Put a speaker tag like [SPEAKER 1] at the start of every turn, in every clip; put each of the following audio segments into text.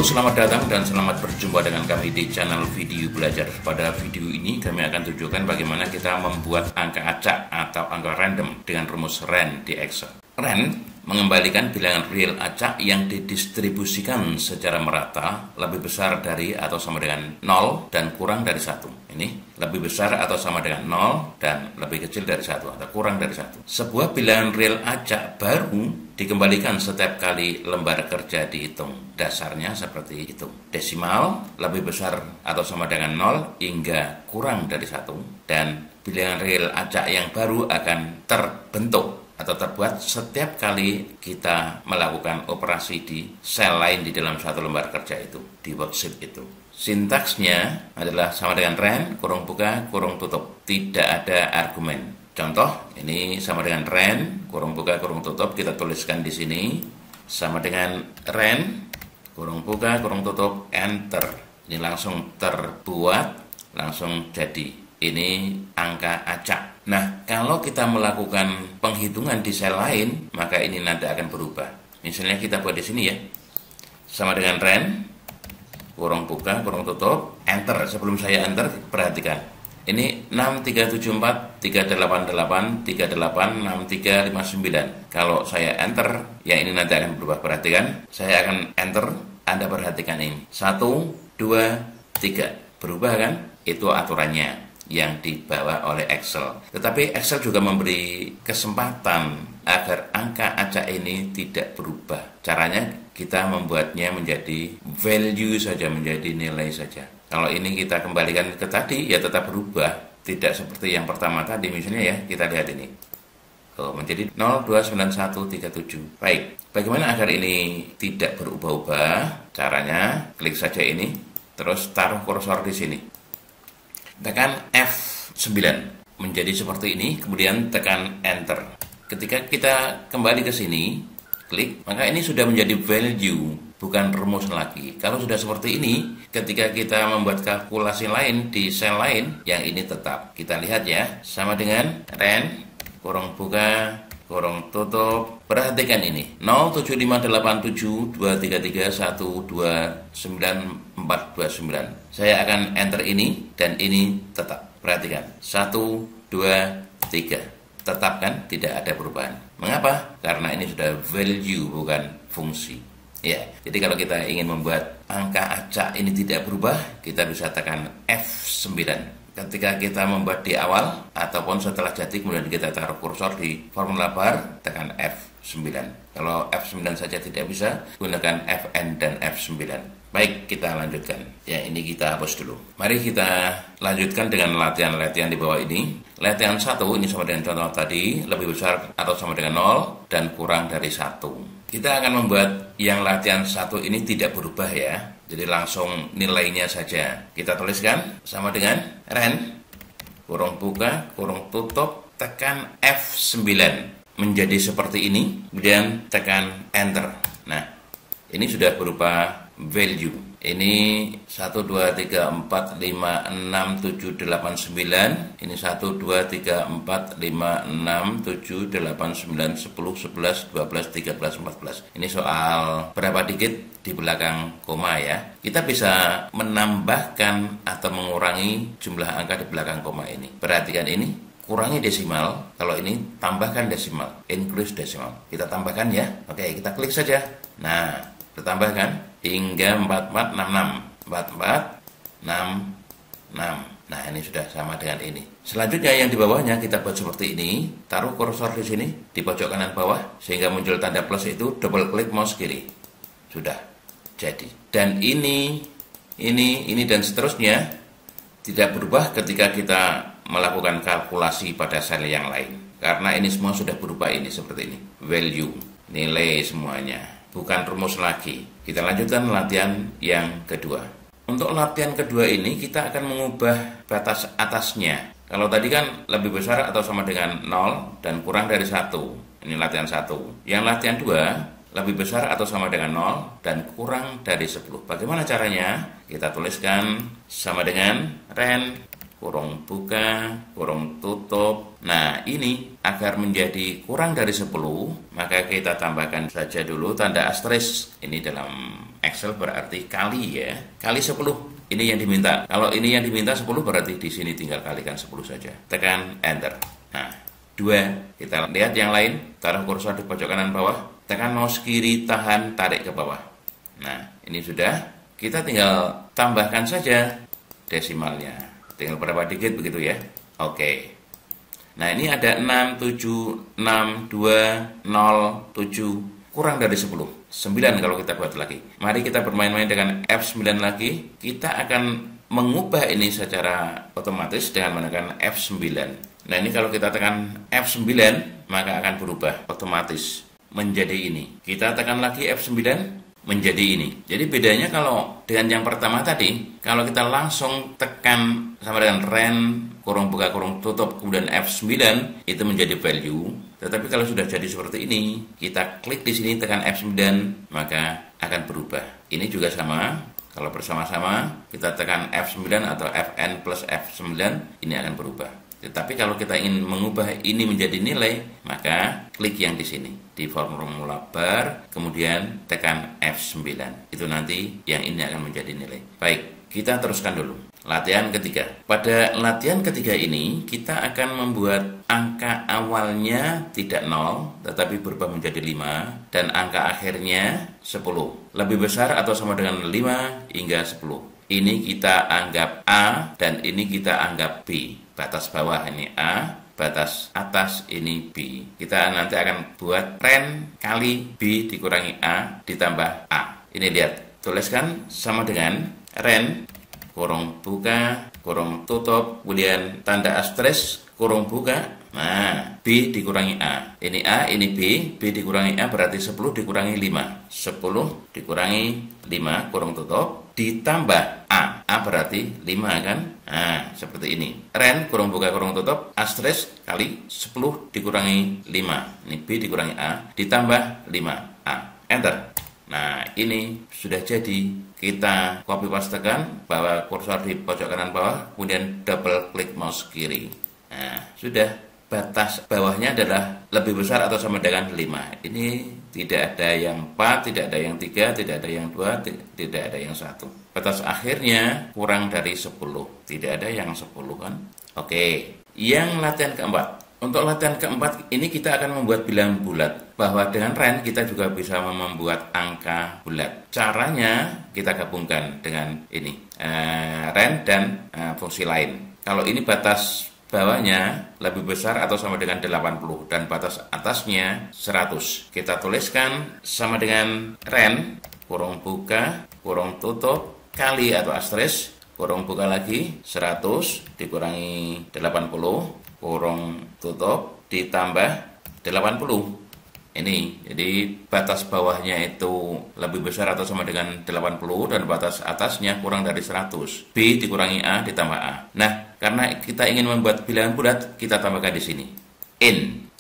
[SPEAKER 1] Halo, selamat datang dan selamat berjumpa dengan kami di channel Video Belajar. Pada video ini kami akan tunjukkan bagaimana kita membuat angka acak atau angka random dengan rumus RAND di Excel. RAND mengembalikan bilangan real acak yang didistribusikan secara merata lebih besar dari atau sama dengan 0 dan kurang dari 1. Ini lebih besar atau sama dengan 0 dan lebih kecil dari 1 atau kurang dari 1. Sebuah bilangan real acak baru dikembalikan setiap kali lembar kerja dihitung. Dasarnya seperti itu. Desimal lebih besar atau sama dengan 0 hingga kurang dari 1. Dan bilangan real acak yang baru akan terbentuk atau terbuat setiap kali kita melakukan operasi di sel lain di dalam satu lembar kerja itu, di worksheet itu. Sintaksnya adalah sama dengan RAND, kurung buka, kurung tutup. Tidak ada argumen. Contoh, ini sama dengan RAND, kurung buka, kurung tutup, kita tuliskan di sini. Sama dengan RAND, kurung buka, kurung tutup, enter. Ini langsung terbuat, langsung jadi. Ini angka acak. Nah, kalau kita melakukan penghitungan di sel lain, maka ini nanti akan berubah. Misalnya kita buat di sini ya. Sama dengan RAND, kurung buka, kurung tutup, enter. Sebelum saya enter, perhatikan. Ini 6374 388 38 6359. Kalau saya enter, ya ini nanti akan berubah. Perhatikan, saya akan enter. Anda perhatikan ini. 1, 2, 3. Berubah kan? Itu aturannya yang dibawa oleh Excel. Tetapi Excel juga memberi kesempatan agar angka acak ini tidak berubah. Caranya kita membuatnya menjadi value saja, menjadi nilai saja. Kalau ini kita kembalikan ke tadi, ya tetap berubah. Tidak seperti yang pertama tadi, misalnya ya, kita lihat ini. Menjadi 029137. Baik, bagaimana agar ini tidak berubah-ubah? Caranya, klik saja ini, terus taruh kursor di sini. Tekan F9 menjadi seperti ini, kemudian tekan Enter. Ketika kita kembali ke sini, klik, maka ini sudah menjadi value, bukan rumus lagi. Kalau sudah seperti ini, ketika kita membuat kalkulasi lain di sel lain, yang ini tetap. Kita lihat ya, sama dengan RAND, kurung buka, kurung tutup. Perhatikan ini, 07587233129 Saya akan enter ini, dan ini tetap. Perhatikan, 1, 2, 3. Tetap kan, tidak ada perubahan. Mengapa? Karena ini sudah value, bukan fungsi. Ya, jadi kalau kita ingin membuat angka acak ini tidak berubah, kita bisa tekan F9. Ketika kita membuat di awal ataupun setelah jadi, kemudian kita taruh kursor di formula bar, tekan F9. Kalau F9 saja tidak bisa, gunakan Fn dan F9. Baik, kita lanjutkan. Ya, ini kita hapus dulu. Mari kita lanjutkan dengan latihan-latihan di bawah ini. Latihan 1, ini sama dengan contoh tadi, lebih besar atau sama dengan 0 dan kurang dari 1. Kita akan membuat yang latihan 1 ini tidak berubah ya. Jadi langsung nilainya saja. Kita tuliskan sama dengan RAND, kurung buka, kurung tutup, tekan F9. Menjadi seperti ini, kemudian tekan Enter. Nah, ini sudah berupa value. Ini 1, 2, 3, 4, 5, 6, 7, 8, 9. Ini 1, 2, 3, 4, 5, 6, 7, 8, 9, 10, 11, 12, 13, 14. Ini soal berapa digit di belakang koma ya. Kita bisa menambahkan atau mengurangi jumlah angka di belakang koma ini. Perhatikan ini. Kurangi desimal, kalau ini tambahkan desimal, increase desimal. Kita tambahkan ya. Oke, kita klik saja. Nah, ditambahkan hingga 4466. 4466. Nah, ini sudah sama dengan ini. Selanjutnya yang di bawahnya kita buat seperti ini. Taruh kursor di sini di pojok kanan bawah sehingga muncul tanda plus itu, double klik mouse kiri. Sudah jadi. Dan ini dan seterusnya tidak berubah ketika kita melakukan kalkulasi pada sel yang lain. Karena ini semua sudah berubah ini seperti ini. Value, nilai semuanya. Bukan rumus lagi. Kita lanjutkan latihan yang kedua. Untuk latihan kedua ini kita akan mengubah batas atasnya. Kalau tadi kan lebih besar atau sama dengan 0 dan kurang dari 1. Ini latihan 1. Yang latihan 2, lebih besar atau sama dengan 0 dan kurang dari 10. Bagaimana caranya? Kita tuliskan sama dengan RAND, kurung buka, kurung tutup. Nah, ini agar menjadi kurang dari 10, maka kita tambahkan saja dulu tanda asterisk. Ini dalam Excel berarti kali ya. Kali 10. Ini yang diminta. Kalau ini yang diminta 10 berarti di sini tinggal kalikan 10 saja. Tekan enter. Nah, 2. Kita lihat yang lain. Taruh kursor di pojok kanan bawah. Tekan mouse kiri, tahan, tarik ke bawah. Nah, ini sudah. Kita tinggal tambahkan saja desimalnya. Tinggal berapa digit begitu ya. Oke. Nah, ini ada 676207 kurang dari 10. 9 kalau kita buat lagi. Mari kita bermain-main dengan F9 lagi. Kita akan mengubah ini secara otomatis dengan menekan F9. Nah, ini kalau kita tekan F9, maka akan berubah otomatis menjadi ini. Kita tekan lagi F9, menjadi ini. Jadi bedanya kalau dengan yang pertama tadi, kalau kita langsung tekan sama dengan ren, kurung buka, kurung tutup, kemudian F9, itu menjadi value. Tetapi kalau sudah jadi seperti ini, kita klik di sini, tekan F9, maka akan berubah. Ini juga sama, kalau bersama-sama, kita tekan F9 atau Fn plus F9, ini akan berubah. Tetapi kalau kita ingin mengubah ini menjadi nilai, maka klik yang di sini, di formula bar, kemudian tekan F9. Itu nanti yang ini akan menjadi nilai. Baik, kita teruskan dulu. Latihan ketiga. Pada latihan ketiga ini, kita akan membuat angka awalnya tidak 0, tetapi berubah menjadi 5, dan angka akhirnya 10. Lebih besar atau sama dengan 5 hingga 10. Ini kita anggap A, dan ini kita anggap B. Batas bawah ini A, batas atas ini B. Kita nanti akan buat ren kali B dikurangi A ditambah A. Ini lihat, tuliskan sama dengan ren, kurung buka, kurung tutup, kemudian tanda asterisk, kurung buka. Nah, B dikurangi A. Ini A, ini B. B dikurangi A berarti 10 dikurangi 5. 10 dikurangi 5, kurung tutup, ditambah A. A berarti 5 kan? Nah, seperti ini. Ren, kurung buka, kurung tutup, asterisk kali 10 dikurangi 5. Ini B dikurangi A, ditambah 5A. Enter. Nah, ini sudah jadi. Kita copy pastekan, bawa kursor di pojok kanan bawah, kemudian double klik mouse kiri. Nah, sudah. Batas bawahnya adalah lebih besar atau sama dengan 5. Ini tidak ada yang 4, tidak ada yang 3, tidak ada yang 2, tidak ada yang 1. Batas akhirnya kurang dari 10. Tidak ada yang 10 kan? Oke. Yang latihan keempat. Untuk latihan keempat ini kita akan membuat bilangan bulat. Bahwa dengan ren kita juga bisa membuat angka bulat. Caranya kita gabungkan dengan ini. Ren dan fungsi lain. Kalau ini batas bawahnya lebih besar atau sama dengan 80 dan batas atasnya 100. Kita tuliskan sama dengan ren, kurung buka, kurung tutup, kali atau asterisk, kurung buka lagi, 100 dikurangi 80, kurung tutup, ditambah 80. Ini, jadi batas bawahnya itu lebih besar atau sama dengan 80 dan batas atasnya kurang dari 100. B dikurangi A ditambah A. Nah, karena kita ingin membuat bilangan bulat, kita tambahkan di sini. INT,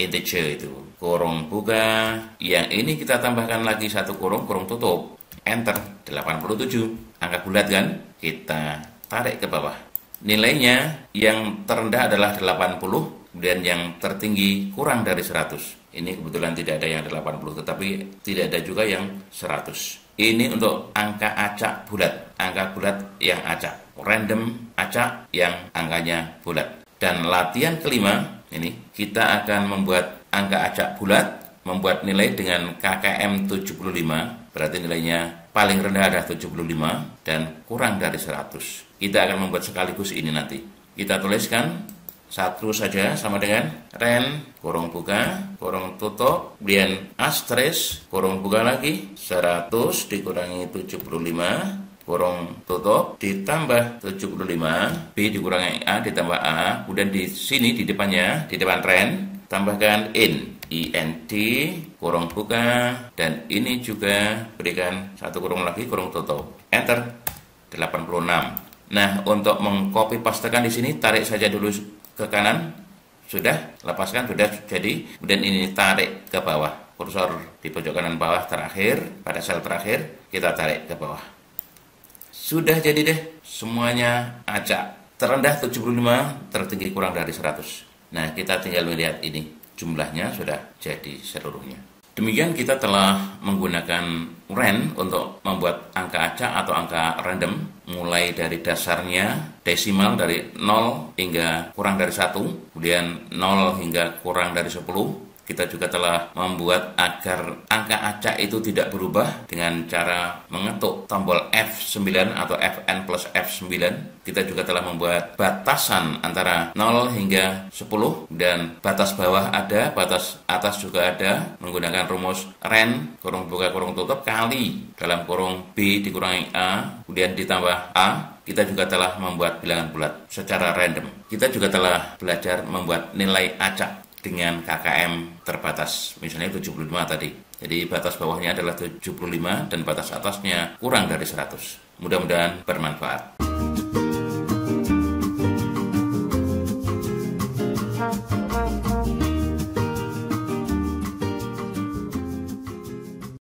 [SPEAKER 1] integer itu. Kurung buka, yang ini kita tambahkan lagi satu kurung, kurung tutup. Enter, 87. Angka bulat kan? Kita tarik ke bawah. Nilainya yang terendah adalah 80. Kemudian yang tertinggi kurang dari 100. Ini kebetulan tidak ada yang 80, tetapi tidak ada juga yang 100. Ini untuk angka acak bulat. Angka bulat yang acak. Random acak yang angkanya bulat. Dan latihan kelima, ini kita akan membuat angka acak bulat, membuat nilai dengan KKM 75. Berarti nilainya paling rendah adalah 75 dan kurang dari 100. Kita akan membuat sekaligus ini nanti. Kita tuliskan satu saja sama dengan ren, kurung buka, kurung tutup, kemudian asterisk, kurung buka lagi, 100 dikurangi 75, kurung tutup, ditambah 75, B dikurangi A ditambah A, kemudian di sini di depannya, di depan ren, tambahkan INT, kurung buka, dan ini juga berikan satu kurung lagi, kurung tutup. Enter, 86. Nah, untuk mengcopy pastekan di sini, tarik saja dulu ke kanan, sudah, lepaskan, sudah jadi. Kemudian ini tarik ke bawah, kursor di pojok kanan bawah terakhir, pada sel terakhir, kita tarik ke bawah. Sudah jadi deh, semuanya acak. Terendah 75, tertinggi kurang dari 100. Nah, kita tinggal melihat ini, jumlahnya sudah jadi seluruhnya. Demikian kita telah menggunakan ren untuk membuat angka acak atau angka random, mulai dari dasarnya desimal dari 0 hingga kurang dari 1, kemudian 0 hingga kurang dari 10. Kita juga telah membuat agar angka acak itu tidak berubah dengan cara mengetuk tombol F9 atau Fn plus F9. Kita juga telah membuat batasan antara 0 hingga 10, dan batas bawah ada, batas atas juga ada, menggunakan rumus ren, kurung buka kurung tutup, kali dalam kurung B dikurangi A, kemudian ditambah A. Kita juga telah membuat bilangan bulat secara random. Kita juga telah belajar membuat nilai acak dengan KKM terbatas, misalnya 75 tadi. Jadi batas bawahnya adalah 75 dan batas atasnya kurang dari 100. Mudah-mudahan bermanfaat.